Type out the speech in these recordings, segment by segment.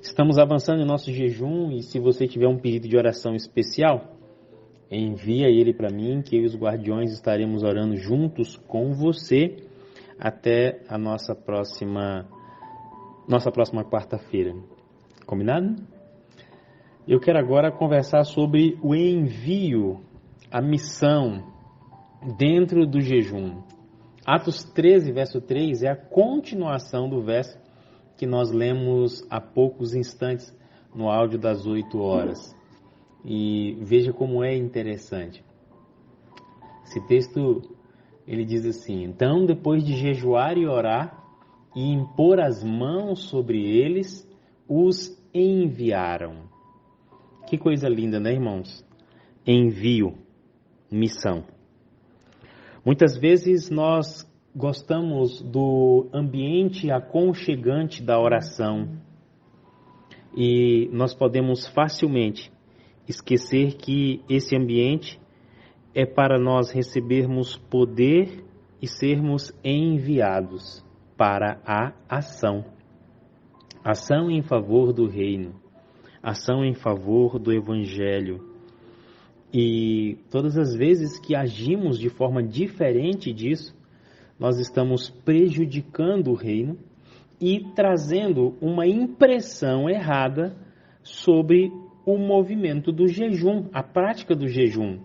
Estamos avançando em nosso jejum e se você tiver um pedido de oração especial, envia ele para mim, que eu e os guardiões estaremos orando juntos com você até a nossa próxima quarta-feira. Combinado? Eu quero agora conversar sobre o envio, a missão dentro do jejum. Atos 13, verso 3 é a continuação do verso que nós lemos há poucos instantes no áudio das 8 horas. E veja como é interessante. Esse texto, ele diz assim: então, depois de jejuar e orar e impor as mãos sobre eles, os enviaram. Que coisa linda, né, irmãos? Envio, missão. Muitas vezes nós gostamos do ambiente aconchegante da oração e nós podemos facilmente esquecer que esse ambiente é para nós recebermos poder e sermos enviados para a ação. Ação em favor do reino, ação em favor do evangelho. E todas as vezes que agimos de forma diferente disso, nós estamos prejudicando o reino e trazendo uma impressão errada sobre o movimento do jejum, a prática do jejum.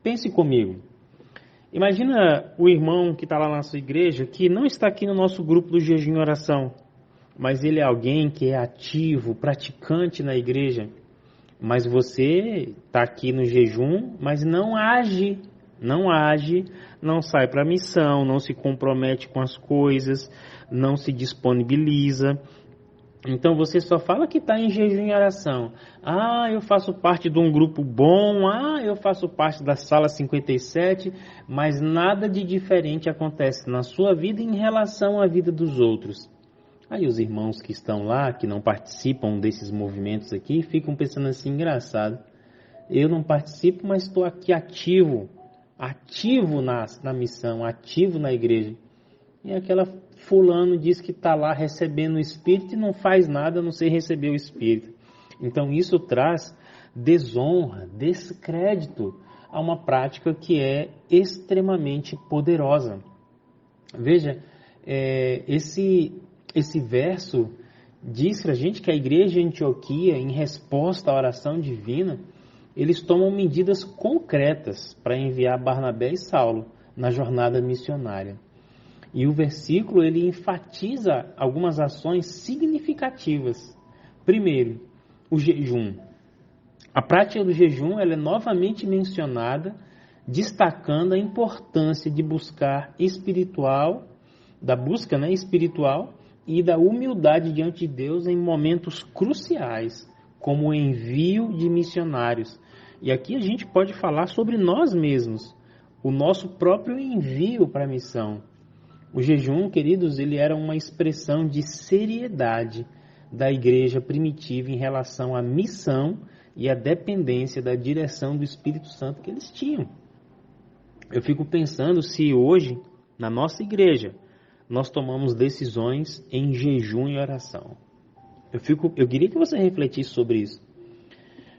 Pense comigo. Imagina o irmão que está lá na sua igreja, que não está aqui no nosso grupo do jejum e oração, mas ele é alguém que é ativo, praticante na igreja. Mas você está aqui no jejum, mas não age, não sai para a missão, não se compromete com as coisas, não se disponibiliza. Então você só fala que está em jejum e oração. Ah, eu faço parte de um grupo bom, eu faço parte da sala 57, mas nada de diferente acontece na sua vida em relação à vida dos outros. Aí os irmãos que estão lá, que não participam desses movimentos aqui, ficam pensando assim, engraçado. Eu não participo, mas estou aqui ativo na missão, ativo na igreja. E aquela fulano diz que está lá recebendo o Espírito e não faz nada a não ser receber o Espírito. Então isso traz desonra, descrédito a uma prática que é extremamente poderosa. Veja, esse verso diz para a gente que a igreja de Antioquia, em resposta à oração divina, eles tomam medidas concretas para enviar Barnabé e Saulo na jornada missionária. E o versículo ele enfatiza algumas ações significativas. Primeiro, o jejum. A prática do jejum ela é novamente mencionada, destacando a importância de buscar espiritual e da humildade diante de Deus em momentos cruciais, como o envio de missionários. E aqui a gente pode falar sobre nós mesmos, o nosso próprio envio para a missão. O jejum, queridos, ele era uma expressão de seriedade da igreja primitiva em relação à missão e à dependência da direção do Espírito Santo que eles tinham. Eu fico pensando se hoje, na nossa igreja, nós tomamos decisões em jejum e oração. Eu queria que você refletisse sobre isso.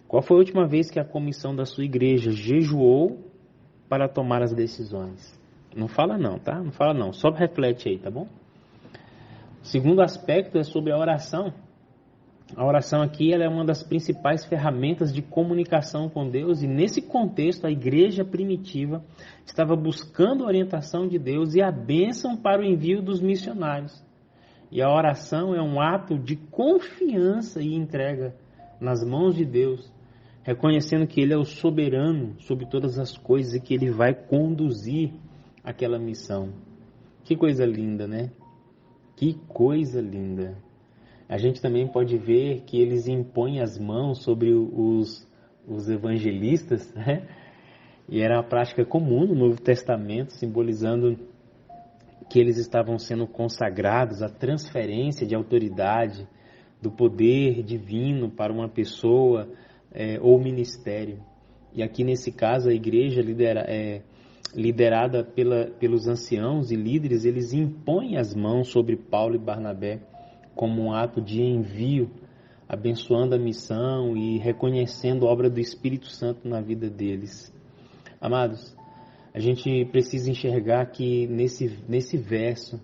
Qual foi a última vez que a comissão da sua igreja jejuou para tomar as decisões? Não fala não, tá? Não fala não. Só reflete aí, tá bom? O segundo aspecto é sobre a oração. A oração aqui ela é uma das principais ferramentas de comunicação com Deus e nesse contexto a igreja primitiva estava buscando a orientação de Deus e a bênção para o envio dos missionários. E a oração é um ato de confiança e entrega nas mãos de Deus, reconhecendo que Ele é o soberano sobre todas as coisas e que Ele vai conduzir aquela missão. Que coisa linda, né? Que coisa linda. A gente também pode ver que eles impõem as mãos sobre os evangelistas, né? E era uma prática comum no Novo Testamento, simbolizando que eles estavam sendo consagrados à transferência de autoridade, do poder divino para uma pessoa ou ministério. E aqui nesse caso a igreja liderada pelos anciãos e líderes, eles impõem as mãos sobre Paulo e Barnabé como um ato de envio abençoando a missão e reconhecendo a obra do Espírito Santo na vida deles. Amados, a gente precisa enxergar que nesse verso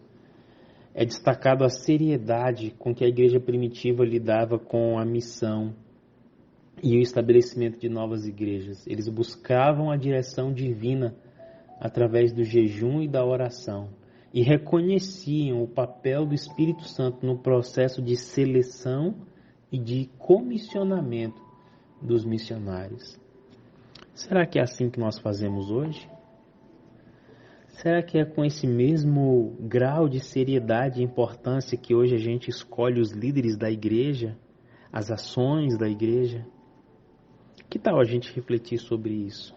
é destacado a seriedade com que a igreja primitiva lidava com a missão e o estabelecimento de novas igrejas. Eles buscavam a direção divina através do jejum e da oração e reconheciam o papel do Espírito Santo no processo de seleção e de comissionamento dos missionários. Será que é assim que nós fazemos hoje? Será que é com esse mesmo grau de seriedade e importância que hoje a gente escolhe os líderes da igreja, as ações da igreja? Que tal a gente refletir sobre isso?